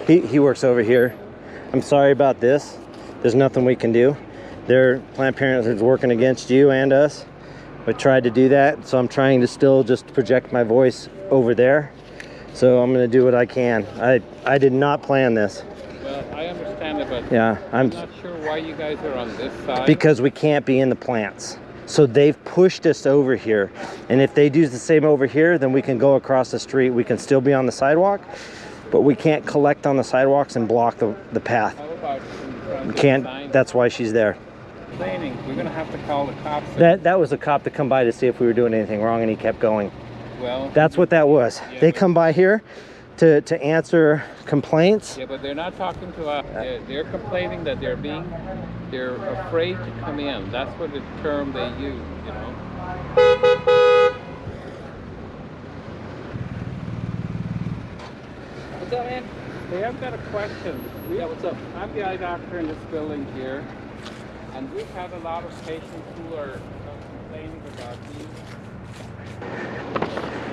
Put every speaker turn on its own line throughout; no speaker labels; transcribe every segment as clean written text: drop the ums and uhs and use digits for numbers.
He works over here. I'm sorry about this. There's nothing we can do. Their Planned Parenthood is working against you and us. We tried to do that, so I'm trying to still just project my voice over there. So I'm going to do what I can. I did not plan this.
Well, I understand it, but
yeah,
I'm not sure why you guys are on this side.
Because we can't be in the plants. So they've pushed us over here. And if they do the same over here, then we can go across the street. We can still be on the sidewalk, but we can't collect on the sidewalks and block the path.
How about
We can't, that's why she's there.
We're going to have to call the cops.
That was a cop to come by to see if we were doing anything wrong, and he kept going.
Well,
that's what that was.
Yeah,
they come by here to answer complaints.
Yeah, but they're not talking to us. They're complaining that they're afraid to come in. That's what the term they use, you know.
What's up, man?
Hey, I've got a question.
Yeah, what's up?
I'm the eye doctor in this building here, and we've had a lot of patients who are complaining about these.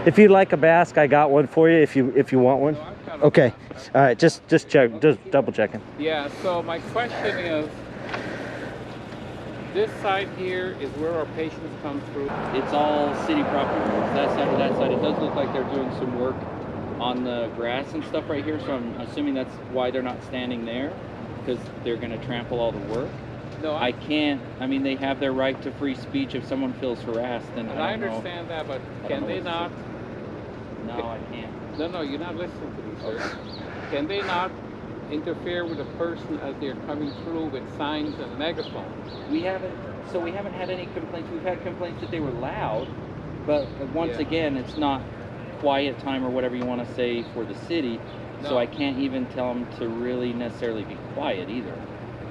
If you'd like a mask, I got one for you. If you want one.
No,
okay. All right. Just check. Just double checking.
Yeah. So my question is, this side here is where our patients come through.
It's all city property roads. That side or that side. It does look like they're doing some work on the grass and stuff right here. So I'm assuming that's why they're not standing there, because they're going to trample all the work.
No,
I can't. I mean, they have their right to free speech. If someone feels harassed, then
I understand that, but can they not?
No, I can't.
No, you're not listening to me, sir. Can they not interfere with a person as they're coming through with signs and megaphones?
We haven't had any complaints. We've had complaints that they were loud, but once again, it's not quiet time or whatever you want to say for the city. No. So I can't even tell them to really necessarily be quiet either.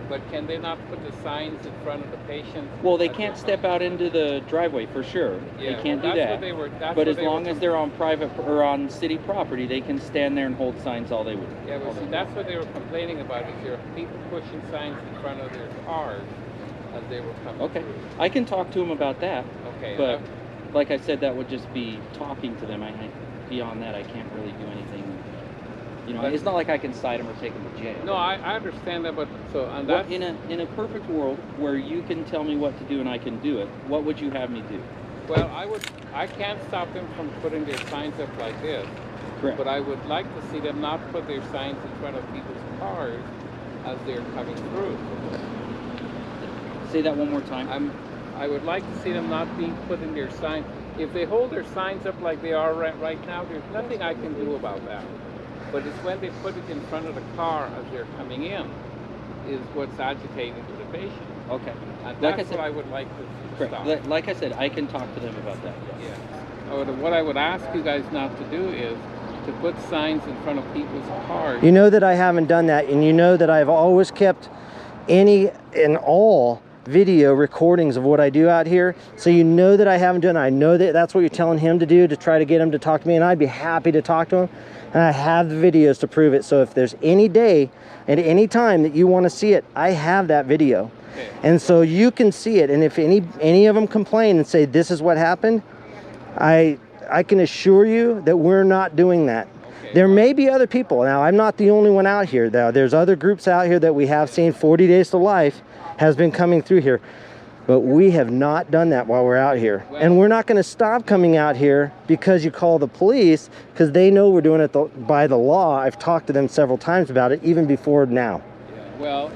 But can they not put the signs in front of the patient?
Well, they can't step out into the driveway for sure.
Yeah,
they can't do that. But as long as they're on private or on city property, they can stand there and hold signs all they would.
Yeah, but see, that's what they were complaining about. Is there people pushing signs in front of their cars as they were coming?
Okay,
through.
I can talk to them about that.
Okay,
but like I said, that would just be talking to them. Beyond that, I can't really do anything. You know, it's not like I can cite them or take them to jail.
No, I understand that, but so on that.
In a perfect world where you can tell me what to do and I can do it, what would you have me do?
Well, I can't stop them from putting their signs up like this.
Correct.
But I would like to see them not put their signs in front of people's cars as they're coming through.
Say that one more time.
I would like to see them not being putting their signs. If they hold their signs up like they are right now, there's nothing I can do about that. But it's when they put it in front of the car as they're coming in is what's agitating to the patient.
Okay.
And that's what I would like to stop.
Like I said, I can talk to them about that.
Yes. Yeah. What I would ask you guys not to do is to put signs in front of people's cars.
You know that I haven't done that, and you know that I've always kept any and all video recordings of what I do out here, so you know that I haven't done it. I know that that's what you're telling him to do, to try to get him to talk to me, and I'd be happy to talk to him, and I have the videos to prove it. So if there's any day at any time that you want to see it, I have that video. Okay. And so you can see it, and if any of them complain and say this is what happened, I can assure you that we're not doing that. Okay. There may be other people. Now, I'm not the only one out here, though. There's other groups out here that we have seen. 40 Days to Life has been coming through here, but we have not done that while we're out here. Well, and we're not going to stop coming out here because you call the police, because they know we're doing it by the law. I've talked to them several times about it, even before now.
Yeah, well,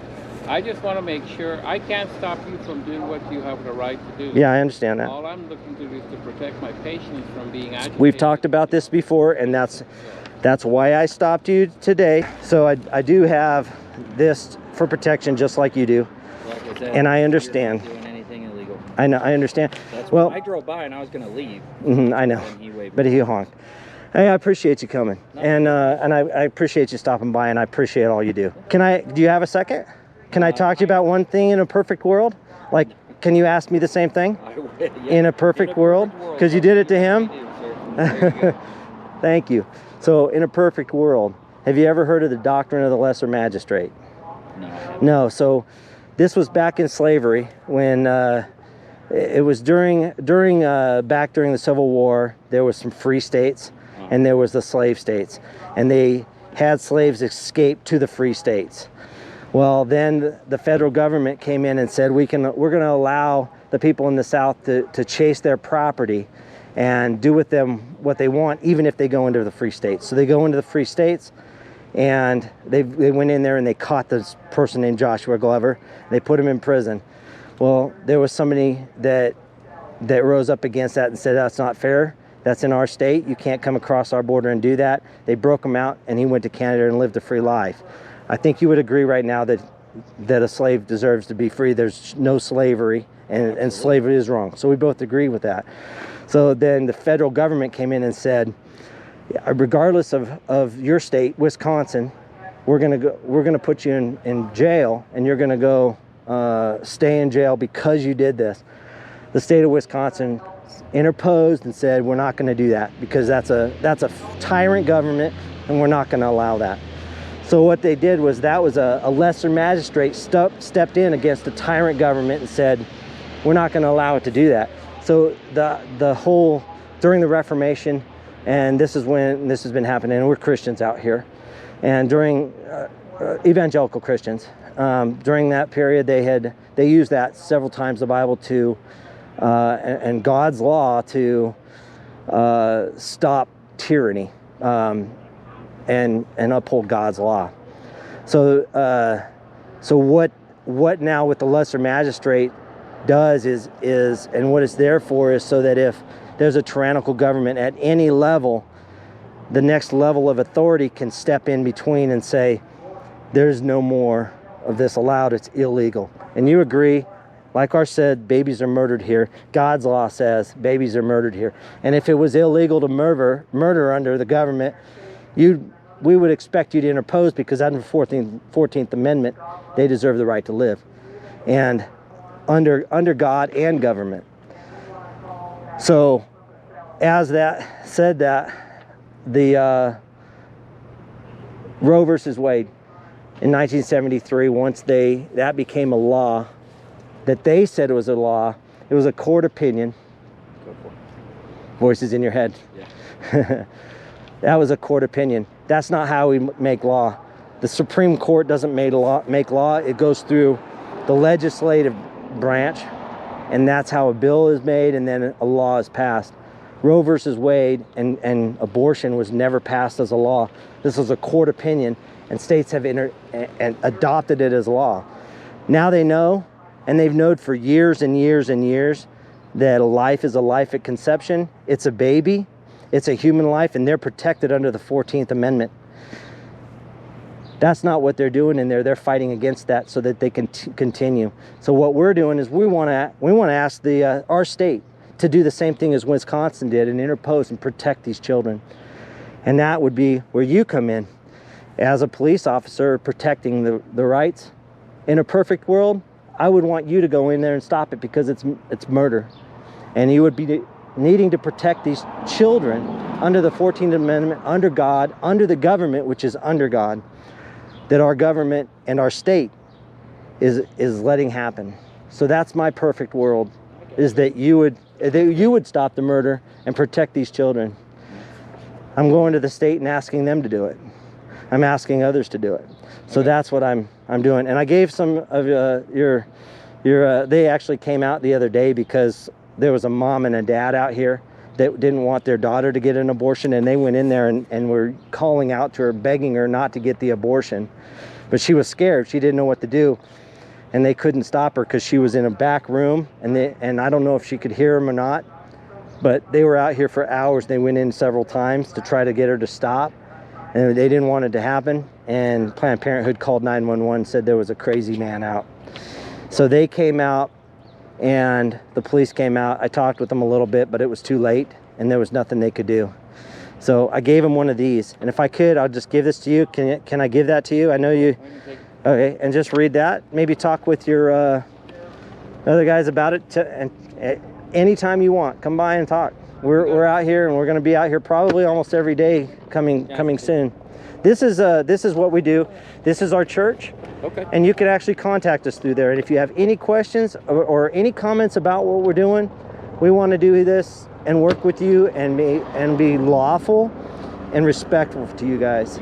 I just want to make sure I can't stop you from doing what you have the right to do.
Yeah, I understand that.
All I'm looking to do is to protect my patients from being agitated.
We've talked about this before, and that's why I stopped you today. So I do have this for protection, just like you do.
Like I said,
and I understand.
You're not doing anything illegal.
I know, I understand.
That's
well,
I drove by and I was going to leave.
I know, but he honked. Hey, I appreciate you coming, and I appreciate you stopping by, and I appreciate all you do. Do you have a second? Can I talk to you about one thing in a perfect world? Like, can you ask me the same thing?
I would, yeah.
In a perfect world? Because you did it to him? Thank you. So, in a perfect world, have you ever heard of the doctrine of the lesser magistrate?
No.
No. So, this was back in slavery when it was during the Civil War. There was some free states and there was the slave states, and they had slaves escape to the free states. Well, then the federal government came in and said, we're going to allow the people in the South to chase their property and do with them what they want, even if they go into the free states. So they go into the free states, and they went in there and they caught this person named Joshua Glover. They put him in prison. Well, there was somebody that rose up against that and said, that's not fair. That's in our state. You can't come across our border and do that. They broke him out, and he went to Canada and lived a free life. I think you would agree right now that a slave deserves to be free. There's no slavery, and slavery is wrong. So we both agree with that. So then the federal government came in and said, regardless of your state, Wisconsin, we're gonna put you in jail, and you're gonna go stay in jail because you did this. The state of Wisconsin interposed and said, we're not going to do that because that's a tyrant government, and we're not going to allow that. So what they did was, that was a lesser magistrate stepped in against a tyrant government and said, we're not going to allow it to do that. So the whole, during the Reformation, and this is when this has been happening, and we're Christians out here, and during evangelical Christians, during that period, they used that several times in the Bible to and God's law to stop tyranny and uphold God's law. So what now with the lesser magistrate does is and what it's there for is so that if there's a tyrannical government at any level, the next level of authority can step in between and say, there's no more of this allowed, it's illegal. And you agree, like our said, babies are murdered here. God's law says babies are murdered here. And if it was illegal to murder under the government, we would expect you to interpose, because under the 14th Amendment, they deserve the right to live. And under God and government. So, as that said, that the Roe versus Wade in 1973, once that became a law, that they said it was a law, it was a court opinion. Voices in your head. Yeah. That was a court opinion. That's not how we make law. The Supreme Court doesn't make law. It goes through the legislative branch, and that's how a bill is made, and then a law is passed. Roe versus Wade and abortion was never passed as a law. This was a court opinion, and states have and adopted it as law. Now they know, and they've known for years and years and years, that a life is a life at conception. It's a baby. It's a human life, and they're protected under the 14th Amendment. That's not what they're doing in there. They're fighting against that so that they can continue. So what we're doing is we want to ask our state to do the same thing as Wisconsin did and interpose and protect these children. And that would be where you come in as a police officer protecting the rights. In a perfect world, I would want you to go in there and stop it, because it's murder. And you would be needing to protect these children under the 14th Amendment, under God, under the government, which is under God, that our government and our state is letting happen. So that's my perfect world, is that you would stop the murder and protect these children. I'm going to the state and asking them to do it. I'm asking others to do it. So that's what I'm doing. And I gave some of they actually came out the other day because there was a mom and a dad out here that didn't want their daughter to get an abortion, and they went in there and were calling out to her, begging her not to get the abortion. But she was scared. She didn't know what to do, and they couldn't stop her because she was in a back room, and I don't know if she could hear them or not, but they were out here for hours. They went in several times to try to get her to stop, and they didn't want it to happen. And Planned Parenthood called 911 and said there was a crazy man out. So they came out, and the police came out. I talked with them a little bit, but it was too late, and there was nothing they could do. So I gave them one of these, and if I could, I'll just give this to you. Can I give that to you? I know you. Okay, and just read that. Maybe talk with your other guys about it. And anytime you want, come by and talk. We're out here, and we're going to be out here probably almost every day coming soon. This is what we do. This is our church. Okay. And you can actually contact us through there. And if you have any questions or any comments about what we're doing, we want to do this and work with you and be lawful and respectful to you guys.